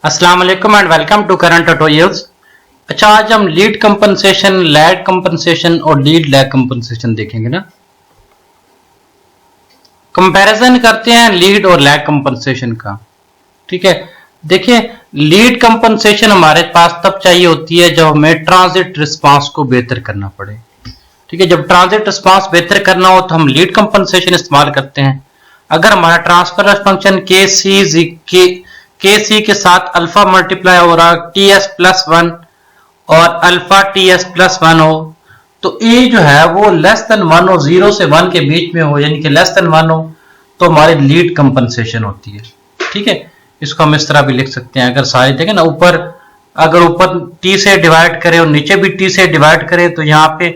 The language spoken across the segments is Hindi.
अस्सलाम वालेकुम and welcome to current tutorials. अच्छा, आज हम लीड कंपनसेशन, लैग कंपनसेशन और लीड लैग कंपनसेशन देखेंगे ना। कंपैरिजन करते हैं लीड और लैग कंपनसेशन का। ठीक है, देखिए लीड कंपनसेशन हमारे पास तब चाहिए होती है जब हमें ट्रांजिट रिस्पांस को बेहतर करना पड़े। ठीक है, जब ट्रांजिट रिस्पांस बेहतर करना हो तो हम लीड कंपनसेशन इस्तेमाल करते हैं। अगर हमारा ट्रांसफर फंक्शन के सी के साथ अल्फा मल्टीप्लाई हो रहा टी एस प्लस वन और alpha T s plus one हो तो ए जो है वो लेस देन वन हो, 0 से 1 के बीच में हो, यानी कि लेस देन 1 हो तो हमारी लीड कंपनसेशन होती है। ठीक है, इसको हम इस तरह भी लिख सकते हैं। अगर सारे देखें ना, अगर ऊपर टी से डिवाइड करें और नीचे भी टी से डिवाइड करें तो यहाँ पे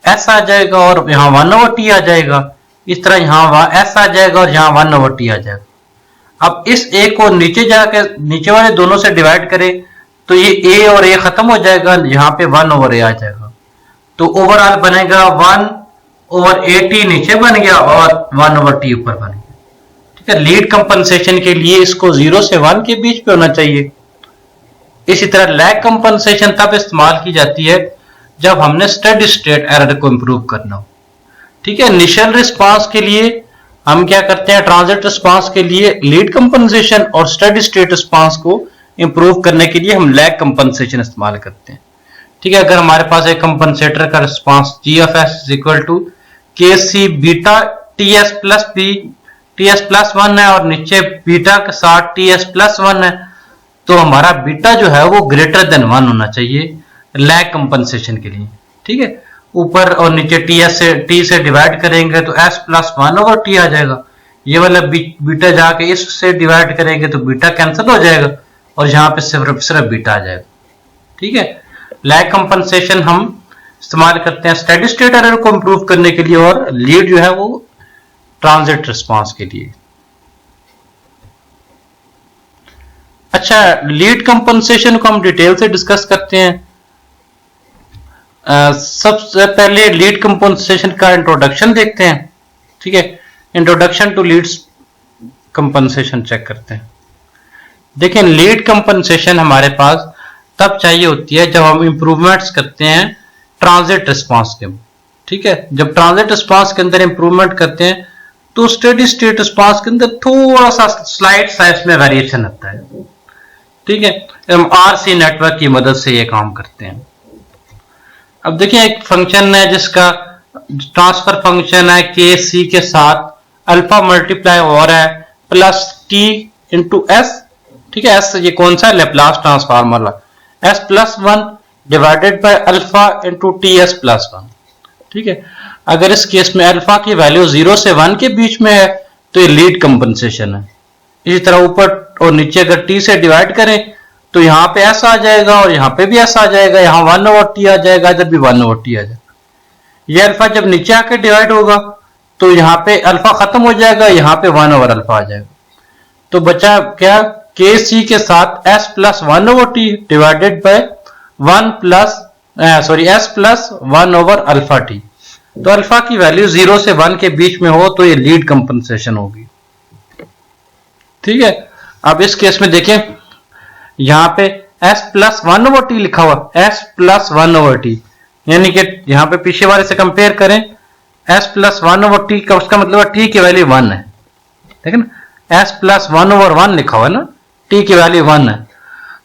एस आ जाएगा और यहाँ 1/t आ जाएगा। इस तरह यहाँ एस आ जाएगा और यहाँ 1/t आ जाएगा। अब इस ए को नीचे वाले दोनों से डिवाइड करें तो ये ए और ए खत्म हो जाएगा, यहाँ पे 1/a आ जाएगा। तो ओवरऑल बनेगा 1/at नीचे बन गया और 1/t ऊपर बन गया। ठीक है, लीड कंपनसेशन के लिए इसको 0 से 1 के बीच पे होना चाहिए। इसी तरह लैग कंपनसेशन तब इस्तेमाल की जाती है जब हमने स्टेडी स्टेट एरर को इंप्रूव करना हो। ठीक है, इनिशियल रिस्पांस के लिए हम क्या करते हैं, ट्रांजिट रिस्पांस के लिए लीड कंपनसेशन और स्टेडी स्टेट रिस्पांस को इंप्रूव करने के लिए हम लैग कंपनसेशन इस्तेमाल करते हैं। ठीक है, अगर हमारे पास एक कंपनसेटर का response G of s is equal to K C beta T s plus B T s plus one है और नीचे बीटा के साथ टी एस प्लस वन है, तो हमारा बीटा जो है वो ग्रेटर देन 1 होना चाहिए लैग कंपनसेशन के लिए। ठीक है, ऊपर और नीचे टी से डिवाइड करेंगे तो s प्लस 1/t आ जाएगा। ये वाला बीटा जाके इससे डिवाइड करेंगे तो बीटा कैंसिल हो जाएगा और यहाँ पे सिर्फ बीटा आ जाएगा। ठीक है, लैग कंपनसेशन हम इस्तेमाल करते हैं स्टेडी स्टेट एरर को इंप्रूव करने के लिए और लीड जो है वो ट्रांजिट रिस्पांस के लिए। अच्छा, लीड कंपनसेशन को हम डिटेल से डिस्कस करते हैं। सबसे पहले लीड कंपनसेशन का इंट्रोडक्शन देखते हैं। ठीक है, introduction to lead compensation check करते हैं। देखें, लीड कंपनसेशन हमारे पास तब चाहिए होती है जब हम इंप्रूवमेंट्स करते हैं ट्रांजिट रिस्पांस के। ठीक है, जब ट्रांजिट रिस्पांस के अंदर इंप्रूवमेंट करते हैं तो स्टेडी स्टेट रिस्पांस के अंदर थोड़ा सा स्लाइड साइज में वेरिएशन आता है। ठीक है, हम आरसी नेटवर्क की मदद से ये काम करते हैं। अब देखिए, एक फंक्शन है जिसका ट्रांसफर फंक्शन है के सी के साथ अल्फा मल्टीप्लाई हो रहा है प्लस टी इंटू एस। ठीक है, एस ये कौन सा लेप्लास ट्रांसफॉर्म वाला, S plus 1 divided by alpha into T s plus 1। ठीक है, अगर इस केस में अल्फा की वैल्यू 0 से 1 के बीच में है तो ये लीड कंपनसेशन है। इसी तरह ऊपर और नीचे अगर टी से डिवाइड करें तो यहाँ पे एस आ जाएगा और यहाँ पे भी एस आ जाएगा, यहाँ 1/t आ जाएगा, इधर भी 1/t आ जाएगा। ये अल्फा जब नीचे आके डिवाइड होगा तो यहाँ पे अल्फा खत्म हो जाएगा, यहाँ पे 1/अल्फा आ जाएगा। तो बचा क्या, के सी के साथ s plus 1/t divided by s plus 1/अल्फा t। तो अल्फा की वैल्यू 0 से 1 के बीच में हो तो ये लीड कंपनसेशन होगी। ठीक है, अब इस केस में देखें, यहाँ पे s प्लस 1/t लिखा हुआ, s प्लस 1/t, यानी कि यहाँ पे पीछे वाले से कंपेयर करें, s प्लस 1/t का उसका मतलब है t की वैल्यू 1 है। ठीक है ना, s प्लस 1/1 लिखा हुआ है ना, t की वैल्यू 1 है,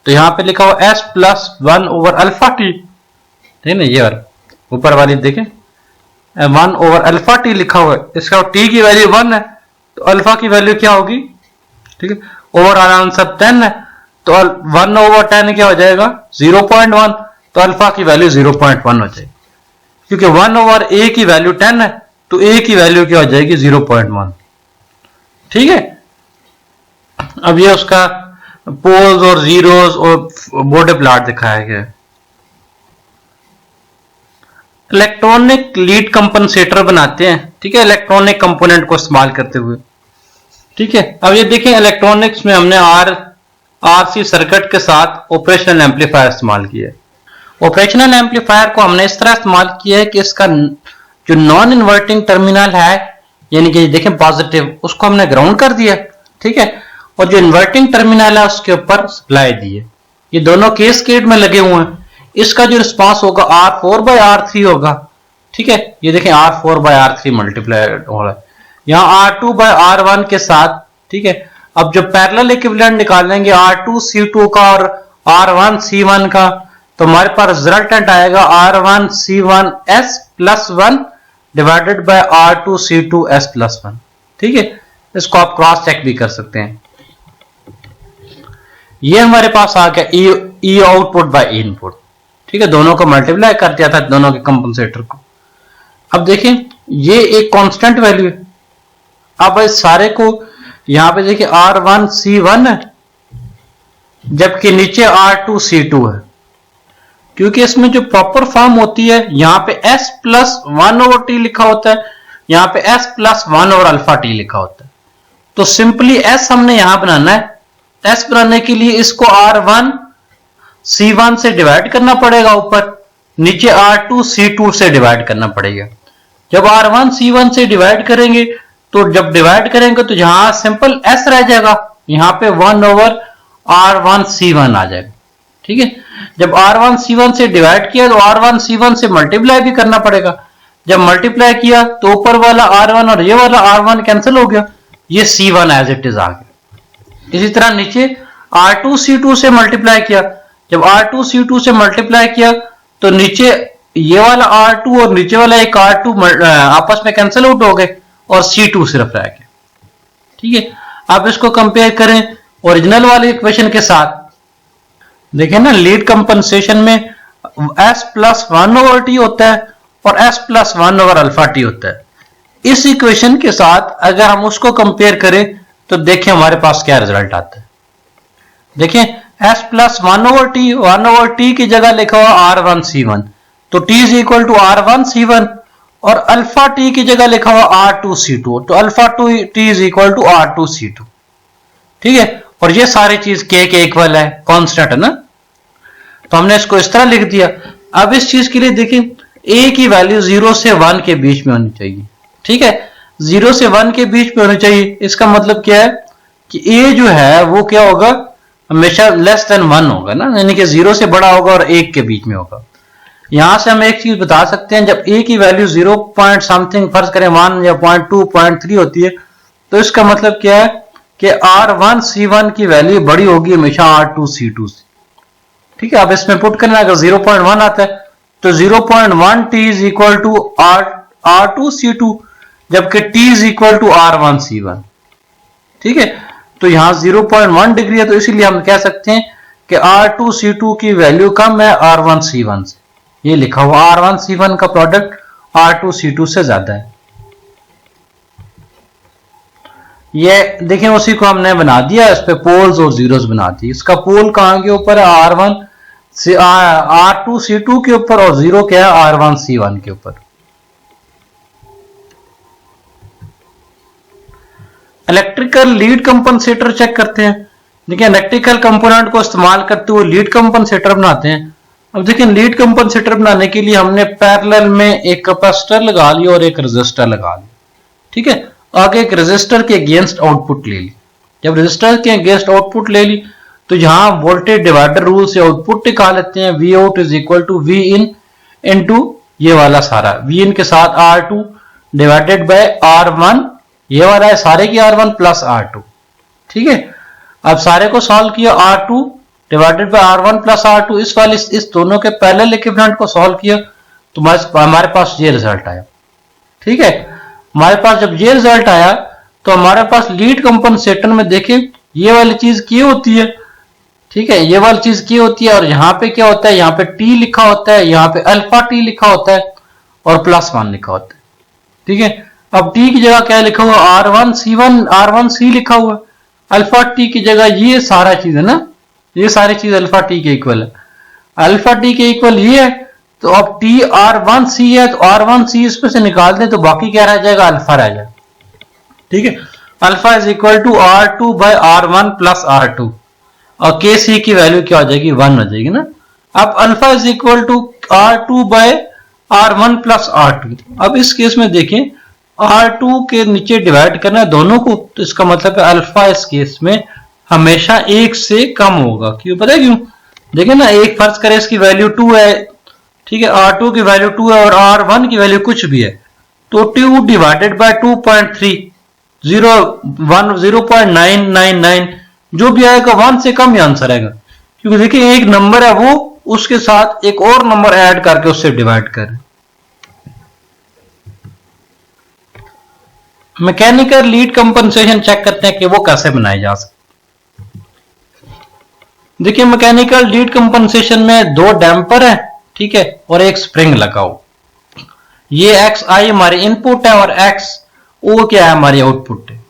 तो यहाँ पे लिखा हुआ s प्लस 1/अल्फा t। ठीक है ना, ये और ऊपर वाली देखें 1/अल्फा t लिखा हुआ है, इसका t की वैल्यू 1 है तो अल्फा की वैल्यू क्या होगी। ठीक है, ओवरऑल आंसर 10 है तो 1/10 क्या हो जाएगा, 0.1, तो अल्फा की वैल्यू 0.1 हो जाएगी। क्योंकि 1/a की वैल्यू 10 है तो a की वैल्यू क्या हो जाएगी, 0.1। ठीक है, अब ये उसका पोल्स और जीरोस और बॉर्डर प्लॉट दिखाया गया है। इलेक्ट्रॉनिक लीड कंपनसेटर बनाते हैं। ठीक है, इलेक्ट्रॉनिक कंपोनेंट को इस्तेमाल करते हुए। ठीक है, अब ये देखें, इलेक्ट्रॉनिक्स में हमने आरसी सर्किट के साथ ऑपरेशनल एम्पलीफायर इस्तेमाल किया है। ऑपरेशनल एम्पलीफायर को हमने इस तरह इस्तेमाल किया है कि इसका जो नॉन इन्वर्टिंग टर्मिनल है, यानी कि देखें पॉजिटिव, उसको हमने ग्राउंड कर दिया। ठीक है, और जो इन्वर्टिंग टर्मिनल है उसके ऊपर सप्लाई दी है। ये दोनों कैस्केड में लगे हुए हैं। इसका जो रिस्पांस होगा R4/R3 होगा। ठीक है, ये देखें R4/R3 मल्टीप्लाइड हो रहा है यहाँ R2/R1 के साथ। ठीक है, अब जो पैरेलल इक्विवेलेंट निकालेंगे R2C2 का और R1C1 का, तो हमारे पास रिजल्टेंट आएगा R1C1S plus 1 divided by R2C2S plus 1। ठीक है, इसको आप क्रॉस चेक भी कर सकते हैं। ये हमारे पास आ गया E output by E input. ठीक है, दोनों को मल्टीप्लाई कर दिया था, दोनों के कंपनसेटर को। अब देखें ये एक कांस्टेंट वैल्यू है। अब इस सारे को यहां पे देखिए R1C1 है जबकि नीचे R2C2 है, क्योंकि इसमें जो प्रॉपर फॉर्म होती है यहां पे S प्लस 1/T लिखा होता है, यहां पे S प्लस 1/αT लिखा होता है। तो सिंपली S हमने यहां बनाना है। S बनाने के लिए इसको R1C1 से डिवाइड करना पड़ेगा, ऊपर नीचे R2C2 से डिवाइड करना पड़ेगा। जब R1C1 से डिवाइड करेंगे तो जब डिवाइड करेंगे तो यहां सिंपल S रह जाएगा, यहां पे 1/R1C1 आ जाएगा। ठीक है, जब R1C1 से डिवाइड किया तो R1C1 से मल्टीप्लाई भी करना पड़ेगा। जब मल्टीप्लाई किया तो ऊपर वाला R1 और ये वाला R1 कैंसिल हो गया, ये C1 एज इट इज आ गया। इसी तरह नीचे R2C2 से मल्टीप्लाई किया, जब R2C2 से मल्टीप्लाई किया तो नीचे ये वाला R2 और नीचे वाला एक R2 आपस में कैंसिल आउट हो गए और C2 सिर्फ रह गया। ठीक है, आप इसको कंपेयर करें ओरिजिनल वाले इक्वेशन के साथ। देखें ना, लीड कंपनसेशन में S प्लस 1/T होता है और S प्लस 1/αT होता है। इस इक्वेशन के साथ अगर हम उसको कंपेयर करें तो देखें हमारे पास क्या रिजल्ट आता है। देखें S प्लस 1/T की जगह लिखा हुआ R1C1, तो T is equal to R1C1 और अल्फा T की जगह लिखा हुआ R2C2, तो alpha T is equal to R2C2। ठीक है, और ये सारी चीज K के इक्वल है, कांस्टेंट है ना, तो हमने इसको इस तरह लिख दिया। अब इस चीज के लिए देखिए A की वैल्यू 0 से 1 के बीच में होनी चाहिए। ठीक है, 0 से 1 के बीच में होनी चाहिए। इसका मतलब क्या है कि A जो है वो क्या होगा, हमेशा लेस देन 1 होगा ना, यानी कि 0 से बड़ा होगा और 1 के बीच में होगा। यहां से हम एक चीज बता सकते हैं, जब A की वैल्यू 0 पॉइंट समथिंग फर्ज करें 1 या 0.2 0.3 होती है, तो इसका मतलब क्या है कि R1C1 की वैल्यू बड़ी होगी हमेशा R2C2 से। ठीक है, अब इसमें पुट करना, अगर 0.1 आता है तो 0.1 T is equal to R2C2 जबकि T is equal to R1C1। ठीक है, तो यहां 0.1 डिग्री है, तो इसीलिए हम कह सकते हैं कि R2C2 की वैल्यू कम है R1C1 से। ये लिखा हुआ R1C1 का प्रोडक्ट R2C2 से ज्यादा है। ये देखें उसी को हमने बना दिया, इस पे पोल्स और जीरोस बना दिए। इसका पोल कहां के ऊपर है, R2C2 के ऊपर, और जीरो क्या है R1C1 के ऊपर। इलेक्ट्रिकल लीड कंपनसेटर चेक करते हैं। देखिए इलेक्ट्रिकल कंपोनेंट को इस्तेमाल करते हुए लीड कंपनसेटर बनाते हैं। अब देखिए लीड कंपनसेटर बनाने के लिए हमने पैरेलल में एक कैपेसिटर लगा लिया और एक रेजिस्टर लगा लिया। ठीक है, आगे एक रेजिस्टर के अगेंस्ट आउटपुट ले ली। जब रेजिस्टर के अगेंस्ट आउटपुट ले ली तो यहां वोल्टेज डिवाइडर रूल से आउटपुट निकाल लेते हैं। V out is equal to V in into ये वाला सारा, वी इन के साथ R2 डिवाइडेड बाय R1, ये वाला है सारे की R1 प्लस R2। ठीक है, अब सारे को सॉल्व किया, R2 divided by R1 plus R2, इस वाले इस दोनों के पैरेलल इक्विवेलेंट को सॉल्व किया तो हमारे पास ये रिजल्ट आया। ठीक है, हमारे पास जब ये रिजल्ट आया तो हमारे पास लीड कंपनसेटर में देखें ये वाली चीज क्या होती है। ठीक है, ये वाली चीज क्या होती है, और यहाँ पे क्या होता है, यहाँ पे T लिखा होता है, यहाँ पे अल्फा T लिखा होता है और प्लस 1 लिखा होता है। ठीक है, अब T की जगह क्या लिखा हुआ, R1C1 R1C लिखा हुआ, अल्फा T की जगह ये सारा चीज है ना, ये सारी चीज अल्फा T के इक्वल है। अल्फा T के इक्वल ये है, तो अब T R1C है तो R1C इसमें से निकाल दें तो बाकी क्या रह जाएगा, अल्फा रह जाएगा। ठीक है, alpha is equal to R2 by R1 plus R2 और KC की वैल्यू क्या हो जाएगी, 1 हो जाएगी ना। अब alpha is equal to R2 by R1 plus R2। अब इस केस में देखें R2 के नीचे डिवाइड करना है दोनों को, तो इसका मतलब है अल्फा इस केस में हमेशा 1 से कम होगा। क्यों? पता है क्यों? देखिए ना, एक फर्ज करें इसकी वैल्यू 2 है, ठीक है, R2 की वैल्यू 2 है और R1 की वैल्यू कुछ भी है, तो 2 डिवाइडेड बाय 2.3 0.999 जो भी आएगा 1 से कम ही आंसर आएगा। क्योंकि देखिए एक नंबर है वो उसके साथ एक और नंबर ऐड करके उससे डिवाइड कर। मैकेनिकल लीड कंपनसेशन चेक करते हैं कि वो कैसे बनाए जा सकते। देखिए मैकेनिकल लीड कंपनसेशन में 2 डैम्पर है, ठीक है, और एक स्प्रिंग लगाओ। ये एक्स आई हमारी इनपुट है और एक्स ओ क्या है, हमारी आउटपुट है,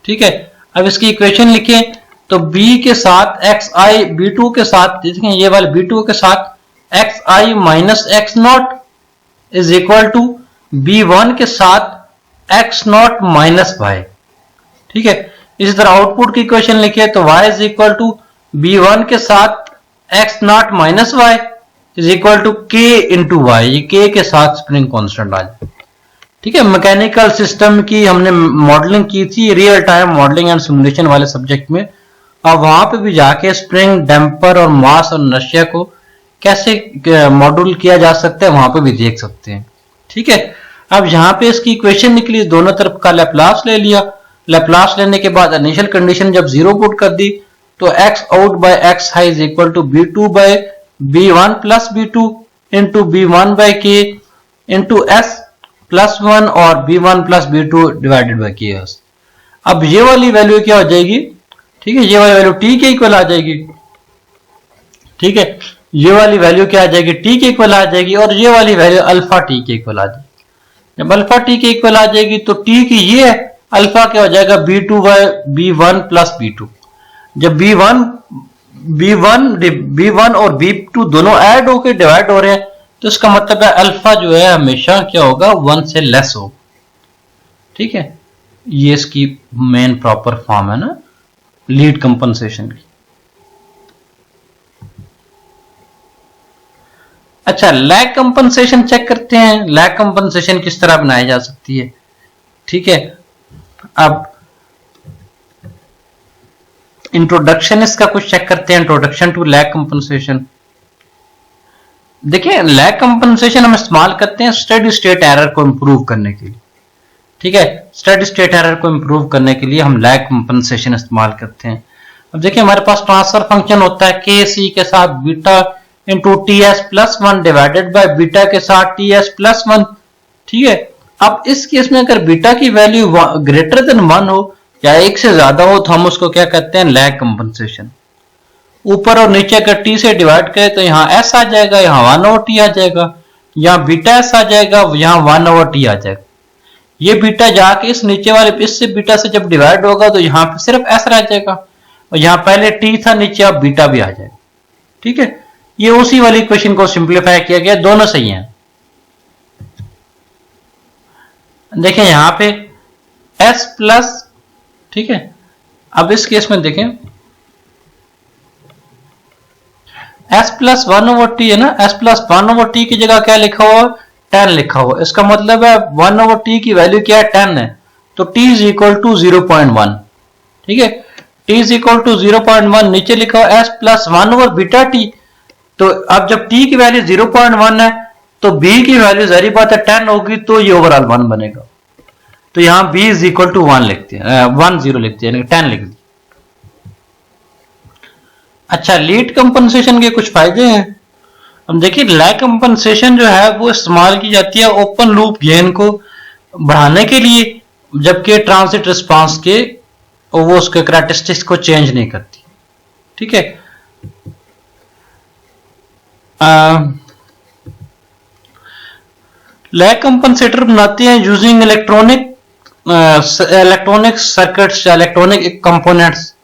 ठीक है। अब इसकी इक्वेशन लिखें तो b के साथ एक्स आई b2 के साथ, देखें ये वाले b2 के साथ x i minus x not is equal to b1 के साथ एक्स नॉट माइनस वाई, ठीक है। इसी तरह आउटपुट की इक्वेशन लिखे तो y is equal to b1 के साथ x not minus y is equal to k into y, ये k के साथ स्प्रिंग कांस्टेंट आ जाए, ठीक है। मैकेनिकल सिस्टम की हमने मॉडलिंग की थी real time modelling and simulation वाले सब्जेक्ट में। अब वहां पे भी जाके स्प्रिंग, डैम्पर और मास और नशिया को कैसे मॉड्यूल किया जा सकता है वहां पे भी देख सकते हैं, ठीक है। अब यहाँ पे इसकी इक्वेशन निकली, दोनों तरफ का लैपलास ले लिया। लैपलास लेने के बाद इनिशियल कंडीशन जब 0 पुट कर दी तो x out by x i is equal to b2 by b1 plus b2 into b1 by k into s plus 1 और b1 plus b2 divided by k। अब ये वाली वैल्यू क्या हो जाएगी, ठीक है, ये वाली वैल्यू t के इक्वल आ जाएगी, ठीक है। ये वाली वैल्यू क्या आ जाएगी, t के इक्वल आ जाएगी और ये वाली वैल्यू अल्फा t के इक्वल आ जाएगी। जब अल्फा t के इक्वल आ जाएगी तो t की ये अल्फा क्या हो जाएगा b2 by b1 plus b2। जब b1 और b2 दोनों ऐड होकर डिवाइड हो रहे हैं तो इसका मतलब है अल्फा जो है हमेशा क्या होगा 1 से लेस होगा, ठीक है। ये इसकी मेन प्रॉपर फॉर्म है ना लीड कंपनसेशन की। अच्छा, लैग कंपनसेशन चेक करते हैं। लैग कंपनसेशन किस तरह बनाई जा सकती है, ठीक है। अब इंट्रोडक्शन इसका कुछ चेक करते हैं, इंट्रोडक्शन टू लैग कंपनसेशन। देखिए लैग कंपनसेशन हम इस्तेमाल करते हैं स्टेडी स्टेट एरर को इंप्रूव करने के लिए, ठीक है। स्टेडी स्टेट एरर को इंप्रूव करने के लिए हम लैग कंपनसेशन इस्तेमाल करते हैं। अब देखिए हमारे पास ट्रांसफर फंक्शन होता है के सी के साथ beta into T s plus 1 divided by beta के साथ टी एस प्लस 1, ठीक है। अब इस केस में अगर बीटा की वैल्यू ग्रेटर देन 1 हो या 1 से ज्यादा हो तो हम उसको क्या कहते हैं, लैग कंपनसेशन। ऊपर और नीचे अगर टी से डिवाइड करें तो यहाँ एस आ जाएगा, यहाँ 1 ओवर टी आ जाएगा, यहाँ बीटा एस आ जाएगा, यहाँ 1 ओवर टी आ जाएगा। ये बीटा जाके इस नीचे वाले इससे बीटा से जब डिवाइड होगा तो यहाँ पे सिर्फ एस रह जाएगा और यहाँ पहले टी था, नीचे अब बीटा भी आ जाएगा, ठीक है। ये उसी वाली इक्वेशन को सिंप्लीफाई किया गया, दोनों सही हैं। देखें यहाँ पे s प्लस, ठीक है। अब इस केस में देखें s प्लस 1 ओवर टी है ना, s प्लस 1 ओवर टी की जगह क्या लिखा हुआ, 10 लिखा हुआ। इसका मतलब है 1 ओवर टी की वैल्यू क्या है, 10 है, तो t इज इक्वल टू 0.1, ठीक है। t इज इक्वल टू 0.1 नीचे लिखा हुआ s plus 1 over beta T. तो अब जब t की वैल्यू 0.1 है तो b की वैल्यू जारी बात है 10 होगी, तो ये ओवरऑल 1 बनेगा। तो यहां b इज इक्वल टू 1 लिखते हैं, 10 लिखते हैं, 10 लिख दिए। अच्छा, लीड कंपनसेशन के कुछ फायदे हैं। अब देखिए लैग कंपनसेशन जो है वो इस्तेमाल की जाती है ओपन लूप गेन को बढ़ाने के लिए, जबकि ट्रांजिट रिस्पांस के वो उसके करैक्टरिस्टिक्स को चेंज नहीं करती, ठीक है। लैग कंपनसेटर बनाते हैं यूजिंग इलेक्ट्रॉनिक सर्किट्स या इलेक्ट्रॉनिक कंपोनेंट्स।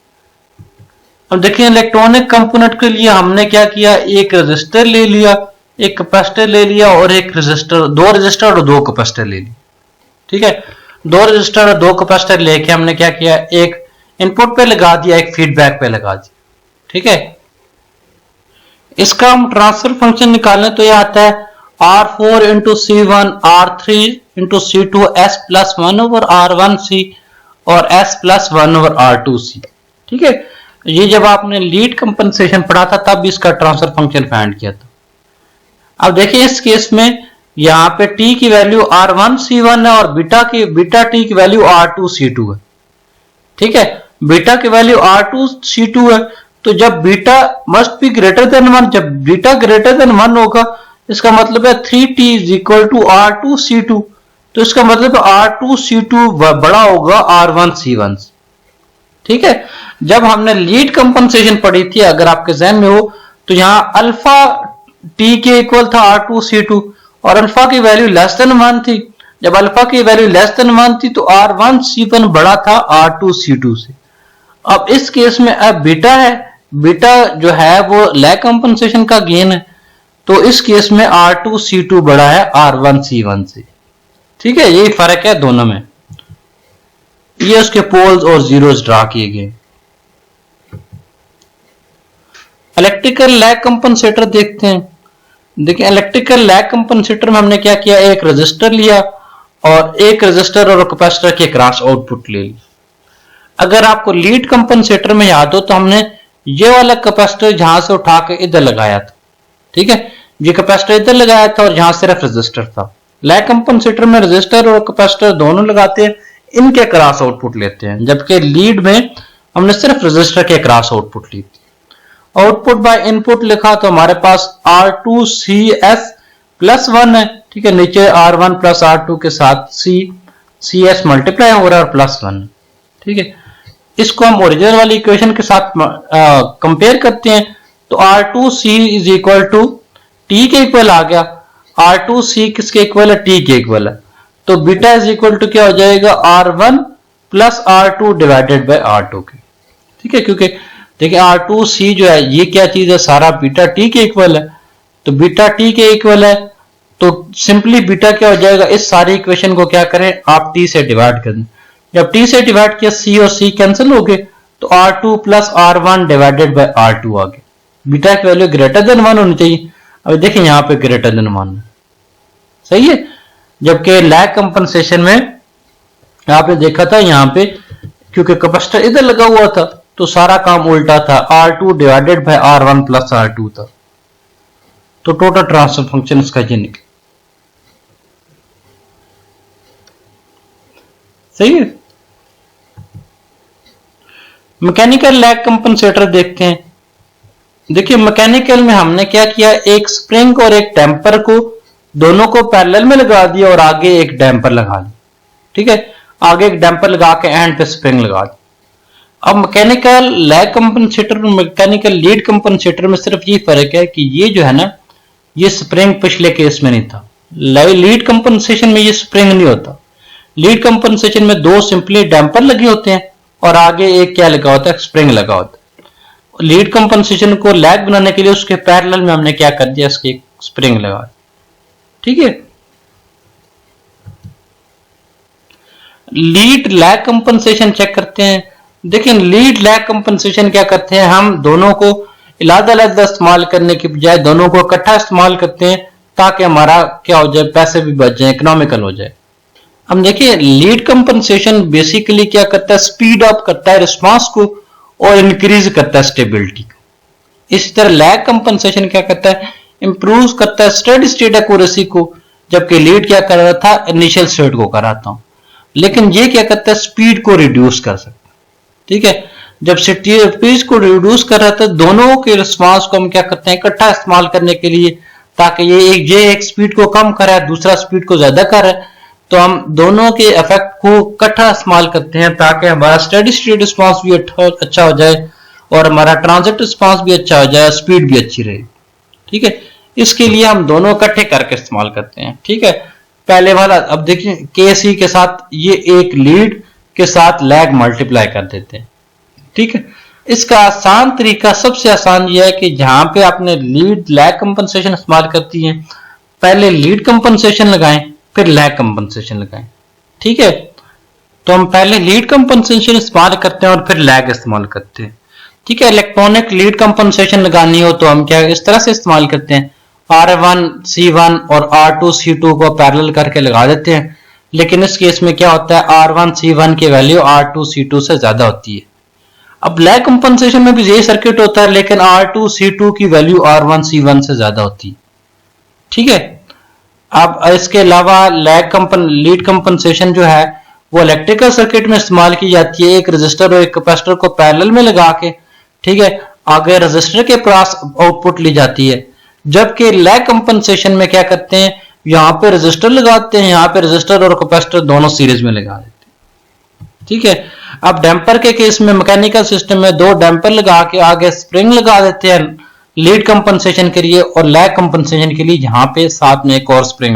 अब देखिए इलेक्ट्रॉनिक कंपोनेंट के लिए हमने क्या किया, एक रजिस्टर ले लिया, एक कैपेसिटर ले लिया और एक रजिस्टर, 2 रजिस्टर और 2 कैपेसिटर ले लिया, ठीक है। 2 रजिस्टर और 2 कैपेसिटर लेके हमने क्या किया, एक इनपुट पे लगा दिया, एक फीडबैक पे लगा दिया, ठीक है। इसका हम ट्रांसफर फंक्शन निकालें तो यह आता है R4 into C1 R3 into C2 S plus 1 over R1C और S प्लस 1 ओवर R2C, ठीक है। ये जब आपने लीड कंपनसेशन पढ़ा था तब इसका ट्रांसफर फंक्शन फाइंड किया था। अब देखिए इस केस में यहाँ पे t की वैल्यू r1c1 है और बीटा t की वैल्यू r2c2 है। ठीक है, बीटा की वैल्यू r2c2 है, तो जब beta must be greater than 1, जब बीटा ग्रेटर देन 1 होगा इसका मतलब है 3t is equal to r2c2, तो इसका मतलब r2c2 बड़ा होगा r1c1 से। ठीक है, जब हमने लीड कंपनसेशन पढ़ी थी, अगर आपके जहन में हो, तो यहां अल्फा t के इक्वल था r2c2 और अल्फा की वैल्यू लेस देन 1 थी। जब अल्फा की वैल्यू लेस देन 1 थी तो r1c1 बड़ा था r2c2 से। अब इस केस में अब बीटा है, बीटा जो है वो लैग कंपनसेशन का गेन है, तो इस केस में r2c2 बड़ा है r1c1 से। ठीक है, यही फर्क है दोनों में। ये उसके पोल्स और जीरोस ड्रा किए गए। इलेक्ट्रिकल लैग कंपनसेटर देखते हैं। देखिए इलेक्ट्रिकल लैग कंपनसेटर में हमने क्या किया, एक रेजिस्टर लिया और एक रेजिस्टर और कैपेसिटर के क्रॉस आउटपुट ले लिया। अगर आपको लीड कंपनसेटर में याद हो तो हमने ये वाला कैपेसिटर यहां से उठा के इधर लगाया था। ठीक है, ये कैपेसिटर इधर लगाया था और यहां सिर्फ रेजिस्टर था। लैग कंपनसेटर में रेजिस्टर और कैपेसिटर दोनों लगाते हैं, इनके क्रॉस आउटपुट लेते हैं, जबकि लीड में हमने सिर्फ रेजिस्टर के क्रॉस आउटपुट ली थी। आउटपुट बाय इनपुट लिखा तो हमारे पास R2CS प्लस 1 है। ठीक है, नीचे R1 प्लस R2 के साथ CS मल्टीप्लाई हो रहा है और प्लस 1। ठीक है, इसको हम ओरिजिनल वाली इक्वेशन के साथ कंपेयर करते हैं तो R2C is equal to T के इक्वल आ गया। R2C किसके इक्वल है, T के इक्वल है, तो बीटा इज इक्वल टू क्या हो जाएगा, R1 plus R2 divided by R2 के। ठीक है, क्योंकि देखिए R2C जो है ये क्या चीज है, सारा बीटा T के इक्वल है, तो बीटा T के इक्वल है तो सिंपली बीटा क्या हो जाएगा, इस सारी इक्वेशन को क्या करें आप T से डिवाइड कर दें। जब T से डिवाइड किया C और C कैंसिल हो गए तो R2 plus R1 divided by R2 आ गया। बीटा की वैल्यू ग्रेटर देन 1 होनी चाहिए। अब देखिए यहाँ पे ग्रेटर देन 1 है, सही है। जबकि लैग कंपनसेशन में आपने देखा था यहाँ पे क्योंकि कैपेसिटर इधर लगा हुआ था तो सारा काम उल्टा था, R2 divided by R1 plus R2 था, तो टोटल ट्रांसफर फंक्शन इसका ये निकला। सही है। मैकेनिकल लैग कंपनसेटर देखते हैं। देखिए मैकेनिकल में हमने क्या किया, एक स्प्रिंग और एक डैम्पर को दोनों को पैरेलल में लगा दिया और आगे एक डैम्पर लगा दिया। ठीक है, आगे एक डैम्पर लगा के एंड पे स्प्रिंग लगा दी। अब मैकेनिकल लैग कंपनसेटर और मैकेनिकल लीड कंपनसेटर में सिर्फ ये फर्क है कि ये जो है ना, ये स्प्रिंग पिछले केस में नहीं था। लीड कंपनसेशन में ये स्प्रिंग नहीं होता। लीड कंपनसेशन में दो सिंपली डैम्पर लगे होते हैं और आगे एक क्या लगा होता है, स्प्रिंग लगा होता है। लीड कंपनसेशन को लैग बनाने के लिए उसके पैरेलल में हमने क्या कर दिया, इसकी एक स्प्रिंग लगा दी। ठीक है, लीड लैग कंपनसेशन चेक करते हैं। देखिए लीड लैग कंपनसेशन क्या करते हैं, हम दोनों को अलग-अलग इस्तेमाल करने की बजाय दोनों को इकट्ठा इस्तेमाल करते हैं ताकि हमारा क्या हो जाए, पैसे भी बच जाए, इकोनॉमिकल हो जाए। हम देखिए लीड कंपनसेशन बेसिकली क्या करता है, स्पीड अप करता है रिस्पांस को और इंक्रीज करता है स्टेबिलिटी को। इसी तरह लैग कंपनसेशन क्या करता है, इंप्रूव करता है स्टेडी स्टेट एक्यूरेसी को, जबकि लीड क्या कर रहा था, इनिशियल स्टेट को कराता हूं। लेकिन ये क्या करता है, स्पीड को रिड्यूस कर सकता है। ठीक है, जब स्पीड को रिड्यूस कर रहा था, दोनों के रिस्पांस को हम क्या करते हैं, इकट्ठा इस्तेमाल करने के लिए, ताकि ये एक स्पीड को कम कर रहा है, दूसरा स्पीड को ज्यादा कर रहा है, तो हम दोनों के इफेक्ट को इकट्ठा इस्तेमाल करते हैं ताकि हमारा स्टेडी स्टेट रिस्पांस भी अच्छा हो जाए और हमारा ट्रांजिट रिस्पांस भी अच्छा हो जाए, स्पीड भी अच्छी रहे। ठीक है, इसके लिए हम दोनों इकट्ठे करके इस्तेमाल करते हैं। ठीक है, पहले वाला अब देखिए केसी के साथ ये एक लीड के साथ लैग मल्टीप्लाई कर देते हैं। ठीक है, इसका आसान तरीका, सबसे आसान यह है कि जहां पे आपने लीड लैग कंपनसेशन इस्तेमाल करती हैं, पहले लीड कंपनसेशन लगाएं फिर लैग कंपनसेशन लगाएं। ठीक है, तो हम पहले लीड कंपनसेशन इस्तेमाल करते हैं और फिर लैग इस्तेमाल करते हैं। ठीक है, इलेक्ट्रॉनिक लीड कंपनसेशन लगानी हो तो हम क्या इस तरह से इस्तेमाल करते हैं, R1C1 और R2C2 को पैरेलल करके लगा देते हैं। लेकिन इस केस में क्या होता है, R1C1 की वैल्यू R2C2 से ज्यादा होती है। अब लैग कंपनसेशन में भी यही सर्किट होता है, लेकिन R2 C2 की वैल्यू R1 C1 से ज्यादा होती है। ठीक है। अब इसके अलावा लीड कंपनसेशन जो है वो इलेक्ट्रिकल सर्किट में इस्तेमाल की जाती है, एक रजिस्टर और एक कैपेसिटर को पैरेलल में लगा के। ठीक है। आगे रजिस्टर के पास आउटपुट ली जाती है, जबकि लैग कंपनसेशन में क्या करते हैं, यहां पे रजिस्टर लगाते हैं, यहां पे रजिस्टर और कैपेसिटर दोनों सीरीज में लगा देते हैं। ठीक है। अब डैम्पर के केस में मैकेनिकल सिस्टम में दो डैम्पर लगा के आगे स्प्रिंग लगा देते हैं लीड कंपनसेशन के लिए, और लैग कंपनसेशन के लिए यहां पे साथ में एक और स्प्रिंग